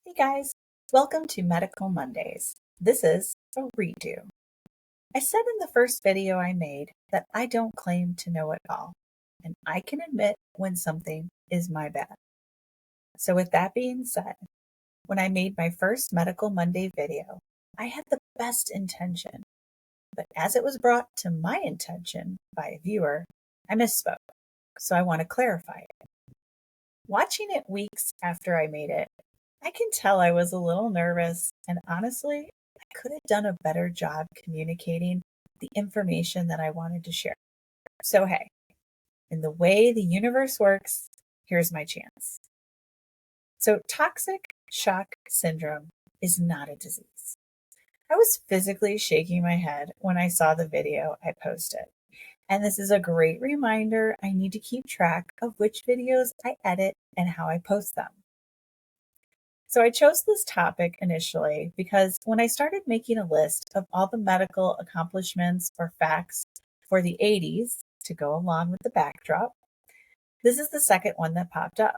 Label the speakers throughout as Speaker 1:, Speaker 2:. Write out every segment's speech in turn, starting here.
Speaker 1: Hey guys, welcome to Medical Mondays. This is a redo. I said in the first video I made that I don't claim to know it all, and I can admit when something is my bad. So, with that being said, when I made my first Medical Monday video, I had the best intention, but as it was brought to my attention by a viewer, I misspoke. So, I want to clarify it. Watching it weeks after I made it, I can tell I was a little nervous, and honestly, I could have done a better job communicating the information that I wanted to share. So, hey, in the way the universe works, here's my chance. So, toxic shock syndrome is not a disease. I was physically shaking my head when I saw the video I posted. And this is a great reminder I need to keep track of which videos I edit and how I post them. So I chose this topic initially because when I started making a list of all the medical accomplishments or facts for the 80s to go along with the backdrop, this is the second one that popped up.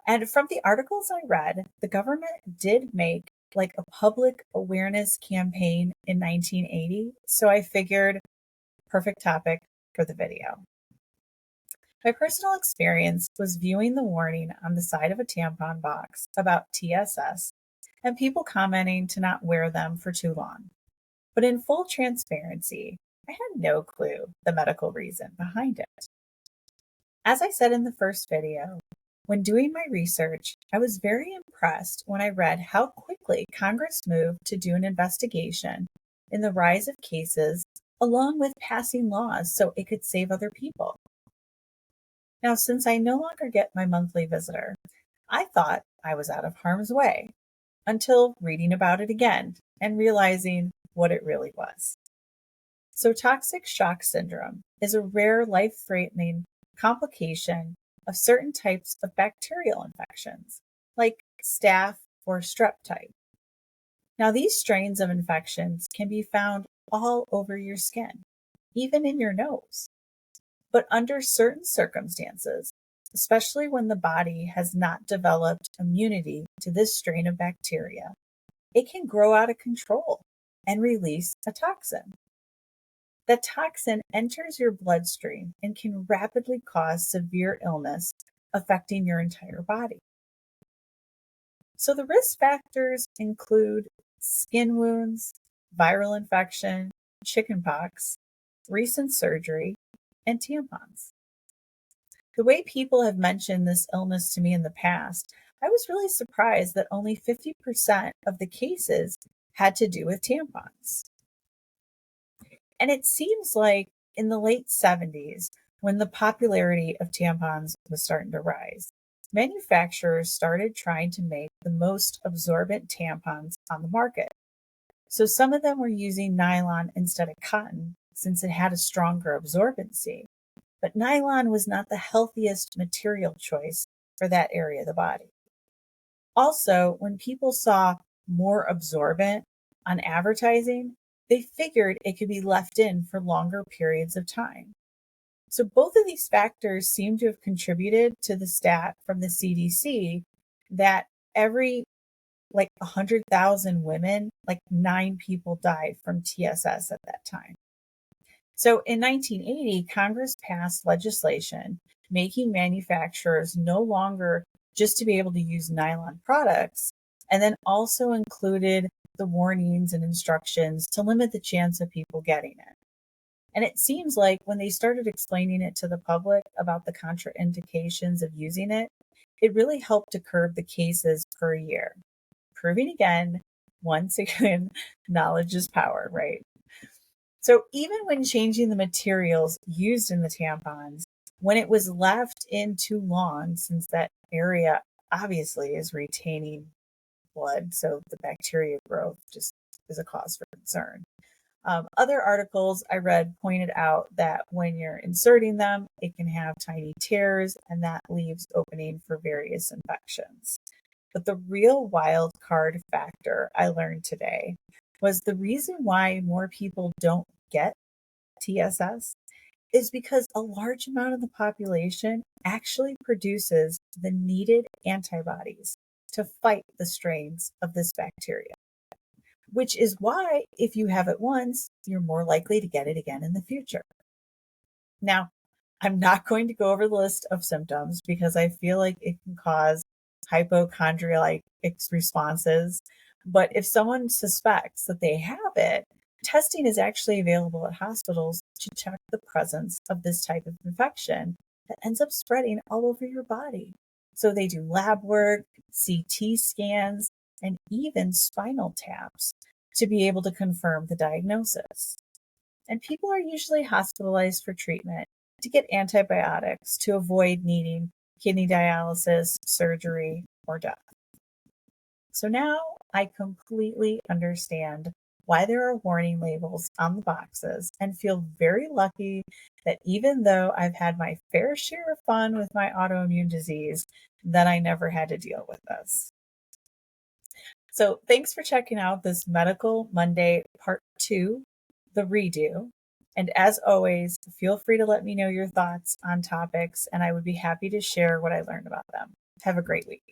Speaker 1: And from the articles I read, the government did make like a public awareness campaign in 1980. So I figured perfect topic for the video. My personal experience was viewing the warning on the side of a tampon box about TSS and people commenting to not wear them for too long. But in full transparency, I had no clue the medical reason behind it. As I said in the first video, when doing my research, I was very impressed when I read how quickly Congress moved to do an investigation in the rise of cases, along with passing laws so it could save other people. Now, since I no longer get my monthly visitor, I thought I was out of harm's way until reading about it again and realizing what it really was. So, toxic shock syndrome is a rare life threatening complication of certain types of bacterial infections, like staph or strep type. Now, these strains of infections can be found all over your skin, even in your nose. But under certain circumstances, especially when the body has not developed immunity to this strain of bacteria, it can grow out of control and release a toxin. The toxin enters your bloodstream and can rapidly cause severe illness affecting your entire body. So the risk factors include skin wounds, viral infection, chickenpox, recent surgery, and tampons. The way people have mentioned this illness to me in the past, I was really surprised that only 50% of the cases had to do with tampons. And it seems like in the late 70s, when the popularity of tampons was starting to rise, manufacturers started trying to make the most absorbent tampons on the market. So some of them were using nylon instead of cotton since it had a stronger absorbency. But nylon was not the healthiest material choice for that area of the body. Also, when people saw more absorbent on advertising, they figured it could be left in for longer periods of time. So both of these factors seem to have contributed to the stat from the CDC that every 100,000 women, 9 people died from TSS at that time. So in 1980, Congress passed legislation making manufacturers no longer just to be able to use nylon products, and then also included the warnings and instructions to limit the chance of people getting it. And it seems like when they started explaining it to the public about the contraindications of using it, it really helped to curb the cases per year. Proving again, once again, knowledge is power, right? So even when changing the materials used in the tampons, when it was left in too long, since that area obviously is retaining blood, so the bacteria growth just is a cause for concern. Other articles I read pointed out that when you're inserting them, it can have tiny tears, and that leaves opening for various infections. But the real wild card factor I learned today was the reason why more people don't get TSS is because a large amount of the population actually produces the needed antibodies to fight the strains of this bacteria, which is why if you have it once, you're more likely to get it again in the future. Now, I'm not going to go over the list of symptoms because I feel like it can cause hypochondrial responses. But if someone suspects that they have it, testing is actually available at hospitals to check the presence of this type of infection that ends up spreading all over your body. So they do lab work, CT scans, and even spinal taps to be able to confirm the diagnosis. And people are usually hospitalized for treatment to get antibiotics to avoid needing kidney dialysis, surgery, or death. So now I completely understand why there are warning labels on the boxes and feel very lucky that even though I've had my fair share of fun with my autoimmune disease, that I never had to deal with this. So thanks for checking out this Medical Monday Part 2, the redo. And as always, feel free to let me know your thoughts on topics, and I would be happy to share what I learned about them. Have a great week.